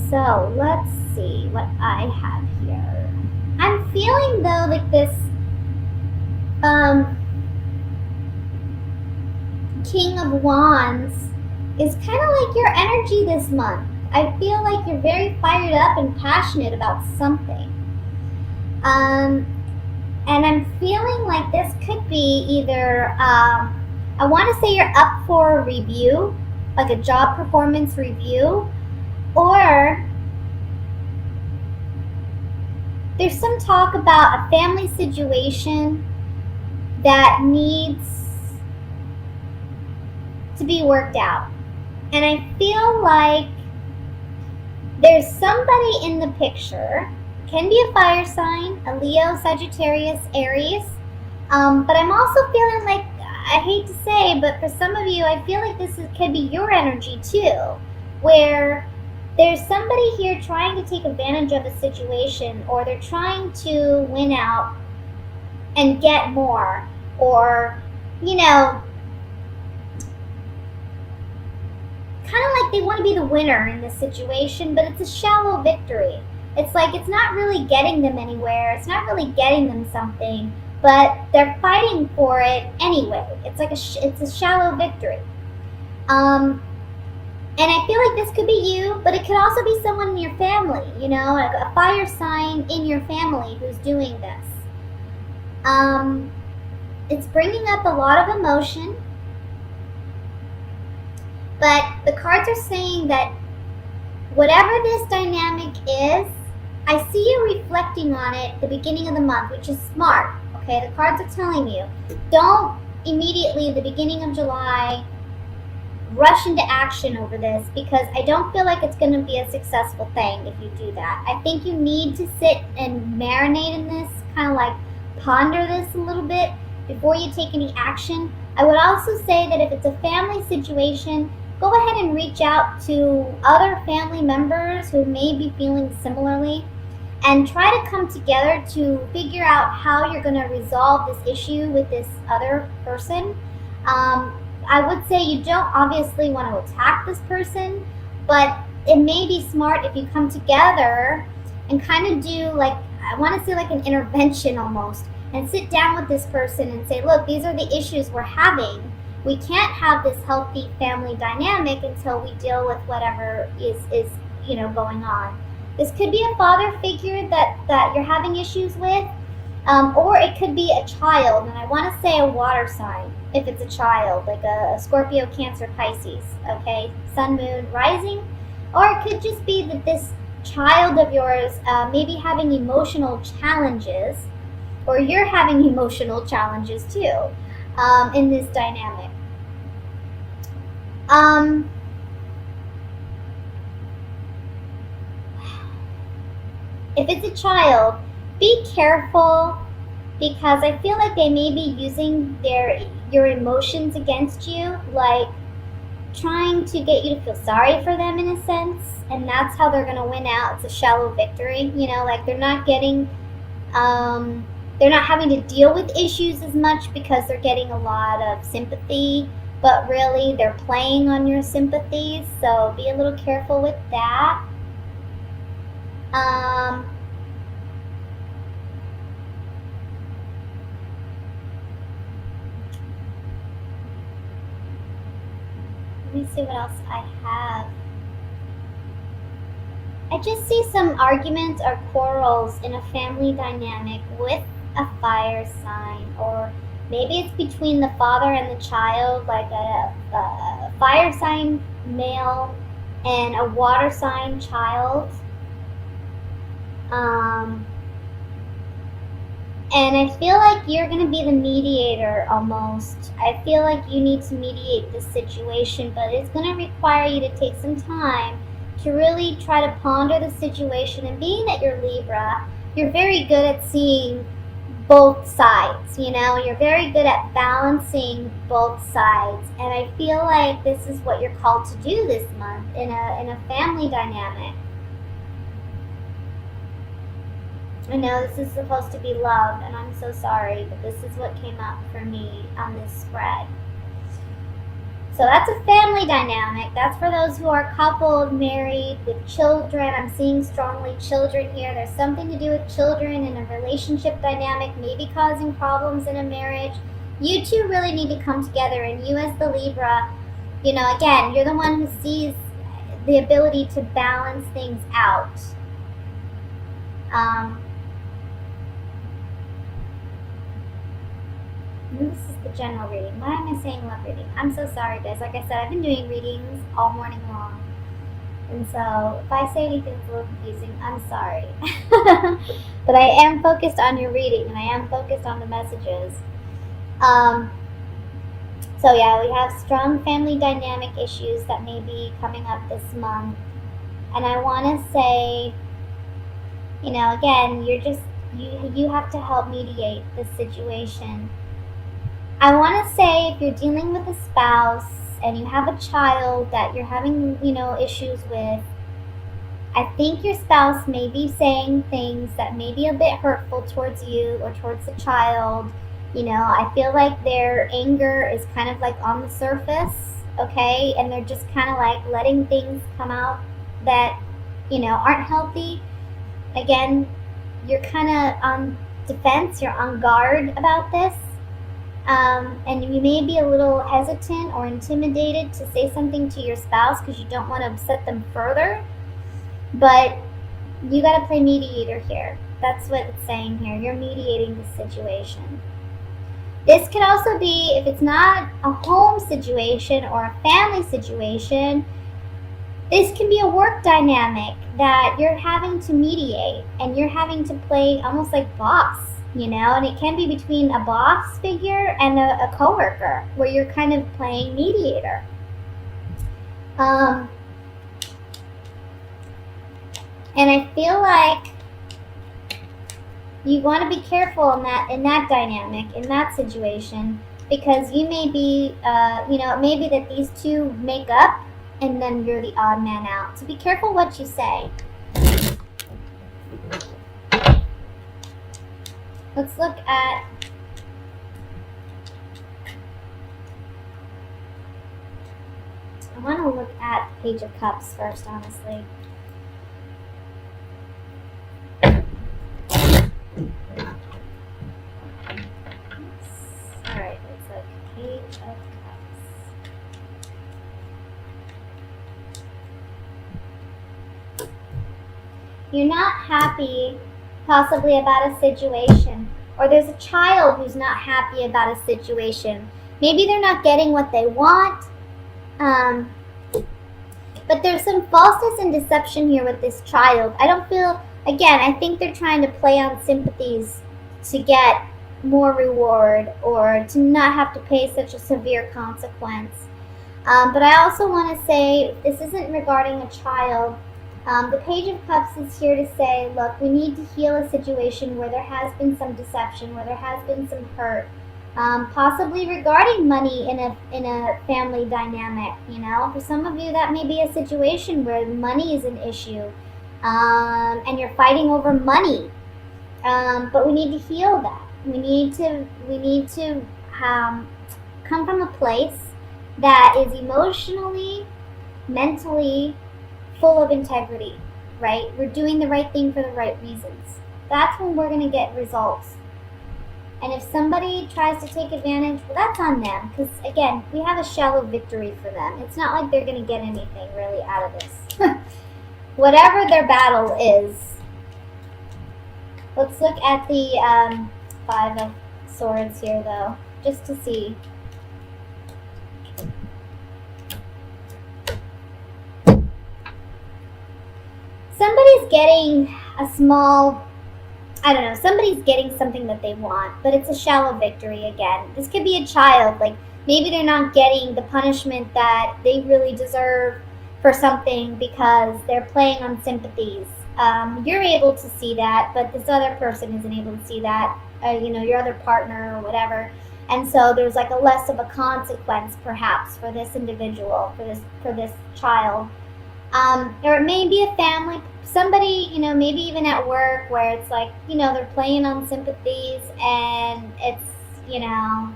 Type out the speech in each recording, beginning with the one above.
so let's see what I have here. I'm feeling though like this King of Wands is kind of like your energy this month. I feel like you're very fired up and passionate about something. And I'm feeling like this could be either, I want to say you're up for a review, like a job performance review, or there's some talk about a family situation that needs to be worked out. And I feel like there's somebody in the picture, can be a fire sign, a Leo, Sagittarius, Aries, but I'm also feeling like, I hate to say, but for some of you, I feel like could be your energy too, where there's somebody here trying to take advantage of a situation, or they're trying to win out and get more, or, you know, kind of like they want to be the winner in this situation, but it's a shallow victory. It's like it's not really getting them anywhere. It's not really getting them something, but they're fighting for it anyway. It's like it's a shallow victory. And I feel like this could be you, but it could also be someone in your family, you know, like a fire sign in your family who's doing this. It's bringing up a lot of emotion, but the cards are saying that whatever this dynamic is, I see you reflecting on it at the beginning of the month, which is smart. Okay, the cards are telling you, don't immediately at the beginning of July rush into action over this, because I don't feel like it's going to be a successful thing if you do that. I think you need to sit and marinate in this, kind of like ponder this a little bit before you take any action. I would also say that if it's a family situation, go ahead and reach out to other family members who may be feeling similarly, and try to come together to figure out how you're going to resolve this issue with this other person. I would say you don't obviously want to attack this person, but it may be smart if you come together and kind of do, like, I want to say like an intervention almost, and sit down with this person and say, look, these are the issues we're having. We can't have this healthy family dynamic until we deal with whatever is going on. This could be a father figure that you're having issues with, or it could be a child, and I want to say a water sign if it's a child, like a Scorpio, Cancer, Pisces, okay, sun, moon, rising, or it could just be that this child of yours may be having emotional challenges, or you're having emotional challenges too in this dynamic. If it's a child, be careful, because I feel like they may be using your emotions against you, like trying to get you to feel sorry for them in a sense, and that's how they're going to win out. It's a shallow victory, like they're not getting, they're not having to deal with issues as much because they're getting a lot of sympathy, but really they're playing on your sympathies, so be a little careful with that. Let me see what else I have. I just see some arguments or quarrels in a family dynamic with a fire sign, or maybe it's between the father and the child, like a fire sign male and a water sign child. And I feel like you're going to be the mediator almost. I feel like you need to mediate this situation, but it's going to require you to take some time to really try to ponder the situation. And being that you're Libra, you're very good at seeing both sides, You're very good at balancing both sides. And I feel like this is what you're called to do this month in a family dynamic. I know this is supposed to be love, and I'm so sorry, but this is what came up for me on this spread. So that's a family dynamic. That's for those who are coupled, married, with children. I'm seeing strongly children here. There's something to do with children in a relationship dynamic, maybe causing problems in a marriage. You two really need to come together, and you as the Libra, you know, again, you're the one who sees the ability to balance things out. This is the general reading. Why am I saying love reading? I'm so sorry, guys. Like I said, I've been doing readings all morning long. And so if I say anything that's a little confusing, I'm sorry. But I am focused on your reading, and I am focused on the messages. So yeah, we have strong family dynamic issues that may be coming up this month. And I want to say, you know, again, you have to help mediate this situation. I want to say if you're dealing with a spouse and you have a child that you're having, you know, issues with, I think your spouse may be saying things that may be a bit hurtful towards you or towards the child. You know, I feel like their anger is kind of like on the surface, okay? And they're just kind of like letting things come out that, you know, aren't healthy. Again, you're kind of on defense, you're on guard about this. And you may be a little hesitant or intimidated to say something to your spouse because you don't want to upset them further. But you got to play mediator here. That's what it's saying here. You're mediating the situation. This could also be, if it's not a home situation or a family situation, this can be a work dynamic that you're having to mediate, and you're having to play almost like boss, you know, and it can be between a boss figure and a coworker where you're kind of playing mediator. And I feel like you want to be careful in that dynamic, in that situation, because you may be, you know, it may be that these two make up and then you're the odd man out. So be careful what you say. Let's look at I want to look at the Page of Cups first, honestly. Alright, it's a Page of Cups. You're not happy possibly about a situation, or there's a child who's not happy about a situation. Maybe they're not getting what they want, but there's some falseness and deception here with this child. I don't feel, again, I think they're trying to play on sympathies to get more reward or to not have to pay such a severe consequence. But I also want to say, this isn't regarding a child. The Page of Cups is here to say, look, we need to heal a situation where there has been some deception, where there has been some hurt, possibly regarding money in a family dynamic. You know, for some of you, that may be a situation where money is an issue, and you're fighting over money. But we need to heal that. We need to come from a place that is emotionally, mentally full of integrity, right? We're doing the right thing for the right reasons. That's when we're going to get results. And if somebody tries to take advantage, well, that's on them. Because, again, we have a shallow victory for them. It's not like they're going to get anything really out of this. Whatever their battle is. Let's look at the Five of Swords here, though, just to see. Somebody's getting a small, I don't know, somebody's getting something that they want, but it's a shallow victory again. This could be a child, like maybe they're not getting the punishment that they really deserve for something because they're playing on sympathies. You're able to see that, but this other person isn't able to see that, you know, your other partner or whatever. And so there's like a less of a consequence perhaps for this individual, for this child. Or it may be a family, somebody, you know, maybe even at work where it's like, you know, they're playing on sympathies and it's, you know,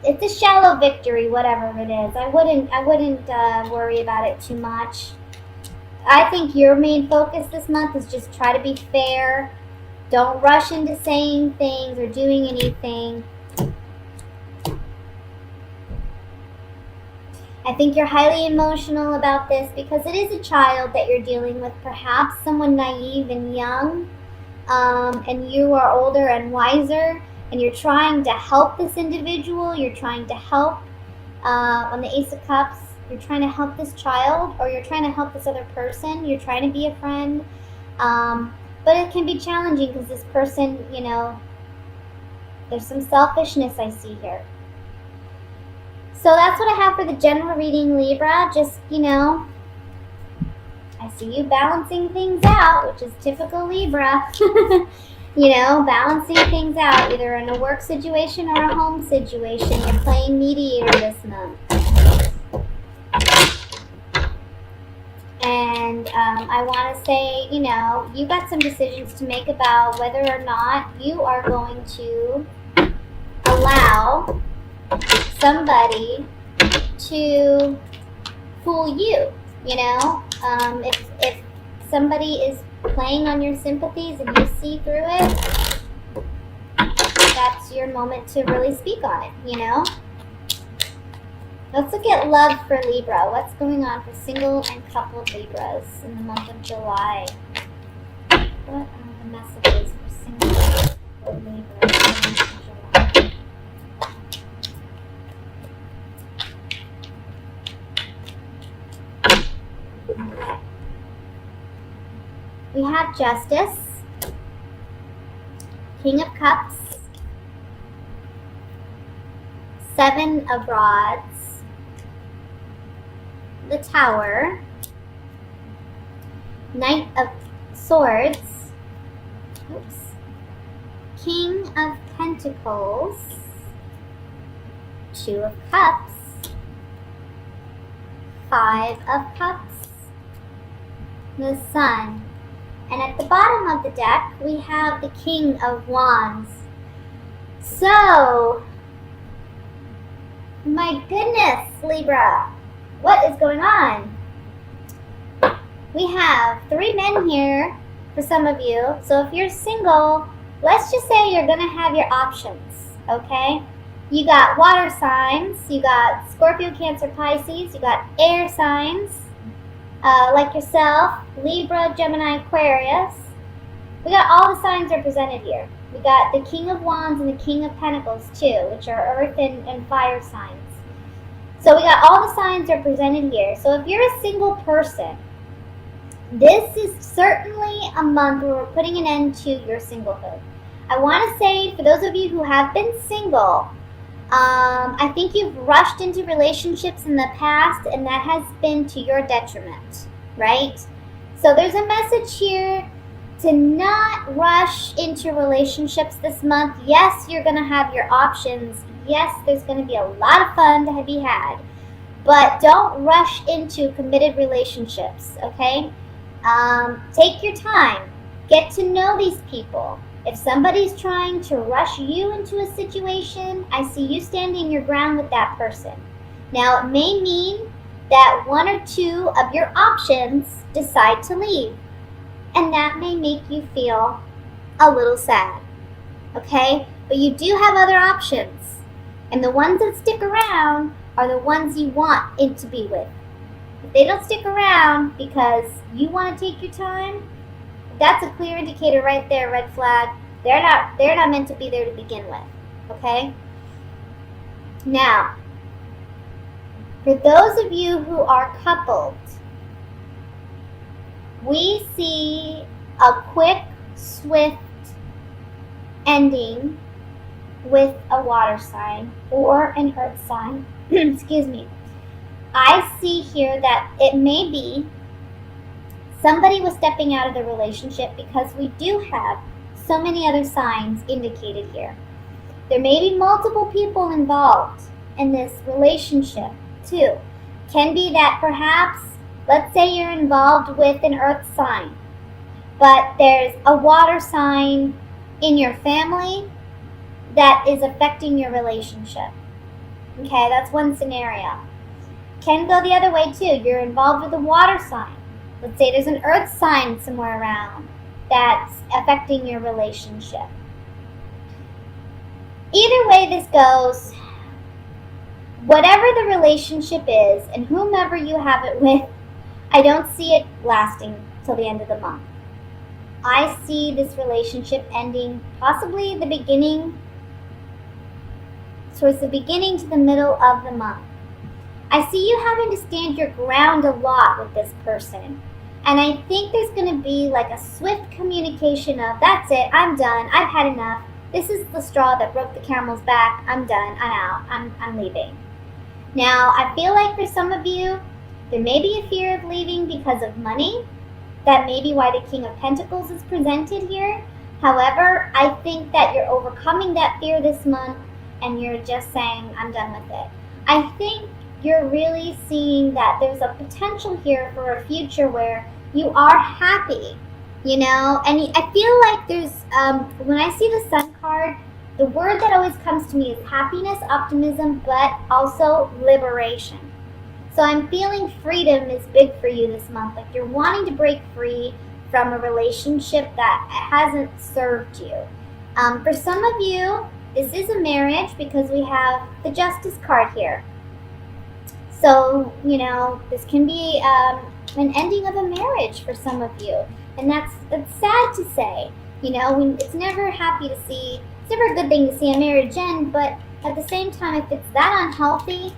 it's a shallow victory, whatever it is. I wouldn't worry about it too much. I think your main focus this month is just try to be fair. Don't rush into saying things or doing anything. I think you're highly emotional about this because it is a child that you're dealing with, perhaps someone naive and young, and you are older and wiser, and you're trying to help this individual. You're trying to help on the Ace of Cups. You're trying to help this child, or you're trying to help this other person. You're trying to be a friend. But it can be challenging because this person, you know, there's some selfishness I see here. So that's what I have for the general reading, Libra. Just, you know, I see you balancing things out, which is typical Libra. You know, balancing things out, either in a work situation or a home situation. You're playing mediator this month. And I want to say, you know, you got some decisions to make about whether or not you are going to allow somebody to fool you. You know, if somebody is playing on your sympathies and you see through it, that's your moment to really speak on it, you know? Let's look at love for Libra. What's going on for single and coupled Libras in the month of July? What are the messages for single or Libras in the month of July? Okay. We have Justice, King of Cups, Seven of Rods, the Tower, Knight of Swords, oops, King of Pentacles, Two of Cups, Five of Cups, the Sun. And at the bottom of the deck, we have the King of Wands. So, my goodness, Libra. What is going on? We have 3 men here for some of you. So if you're single, let's just say you're going to have your options, okay? You got water signs. You got Scorpio, Cancer, Pisces. You got air signs like yourself, Libra, Gemini, Aquarius. We got all the signs represented here. We got the King of Wands and the King of Pentacles too, which are earth and fire signs. So we got all the signs represented here. So if you're a single person, this is certainly a month where we're putting an end to your singlehood. I want to say, for those of you who have been single, I think you've rushed into relationships in the past, and that has been to your detriment, right? So there's a message here to not rush into relationships this month. Yes, you're going to have your options. Yes, there's going to be a lot of fun to be had, but don't rush into committed relationships, okay? Take your time. Get to know these people. If somebody's trying to rush you into a situation, I see you standing your ground with that person. Now, it may mean that 1 or 2 of your options decide to leave, and that may make you feel a little sad, okay? But you do have other options. And the ones that stick around are the ones you want it to be with. If they don't stick around because you want to take your time, that's a clear indicator right there, red flag. They're not meant to be there to begin with, okay? Now, for those of you who are coupled, we see a quick, swift ending with a water sign or an earth sign. Excuse me. I see here that it may be somebody was stepping out of the relationship because we do have so many other signs indicated here. There may be multiple people involved in this relationship too. Can be that perhaps, let's say you're involved with an earth sign, but there's a water sign in your family that is affecting your relationship. Okay, that's one scenario. Can go the other way too. You're involved with a water sign. Let's say there's an earth sign somewhere around that's affecting your relationship. Either way this goes, whatever the relationship is and whomever you have it with, I don't see it lasting till the end of the month. I see this relationship ending possibly the beginning, towards the beginning to the middle of the month. I see you having to stand your ground a lot with this person. And I think there's going to be like a swift communication of, that's it, I'm done, I've had enough. This is the straw that broke the camel's back. I'm done, I'm out, I'm leaving. Now, I feel like for some of you, there may be a fear of leaving because of money. That may be why the King of Pentacles is presented here. However, I think that you're overcoming that fear this month and you're just saying, I'm done with it. I think you're really seeing that there's a potential here for a future where you are happy, you know? And I feel like there's, when I see the Sun card, the word that always comes to me is happiness, optimism, but also liberation. So I'm feeling freedom is big for you this month. Like you're wanting to break free from a relationship that hasn't served you. For some of you, this is a marriage because we have the Justice card here. So, you know, this can be an ending of a marriage for some of you. And that's sad to say. You know, it's never happy to see, it's never a good thing to see a marriage end, but at the same time, if it's that unhealthy,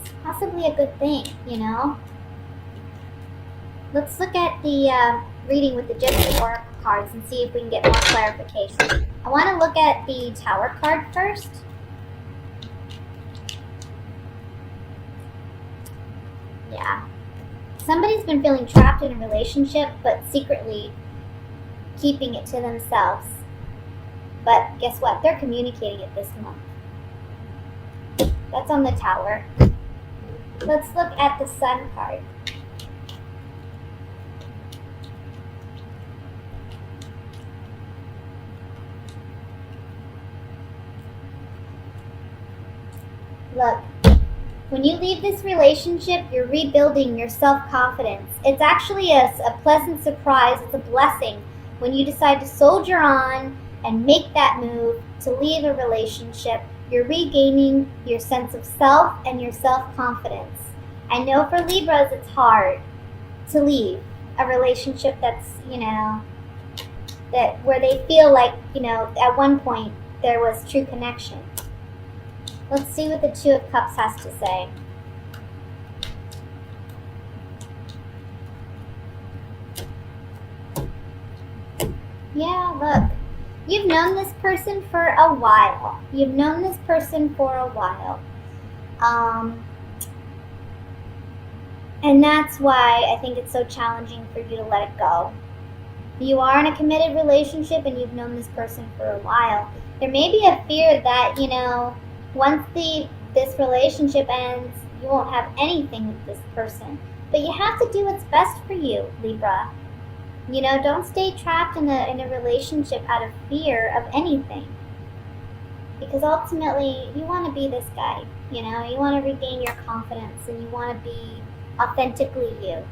it's possibly a good thing, you know? Let's look at the reading with the Gypsy Oracle cards and see if we can get more clarification. I want to look at the Tower card first. Yeah. Somebody's been feeling trapped in a relationship, but secretly keeping it to themselves. But guess what? They're communicating it this month. That's on the Tower. Let's look at the Sun card. Look, when you leave this relationship, you're rebuilding your self-confidence. It's actually a pleasant surprise. It's a blessing when you decide to soldier on and make that move to leave a relationship. You're regaining your sense of self and your self-confidence. I know for Libras it's hard to leave a relationship that's, you know, that where they feel like, you know, at one point there was true connection. Let's see what the Two of Cups has to say. Yeah, look. You've known this person for a while. You've known this person for a while. And that's why I think it's so challenging for you to let it go. You are in a committed relationship and you've known this person for a while. There may be a fear that, you know, once this relationship ends, you won't have anything with this person. But you have to do what's best for you, Libra. You know, don't stay trapped in a relationship out of fear of anything. Because ultimately, you want to be this guy. You know, you want to regain your confidence and you want to be authentically you.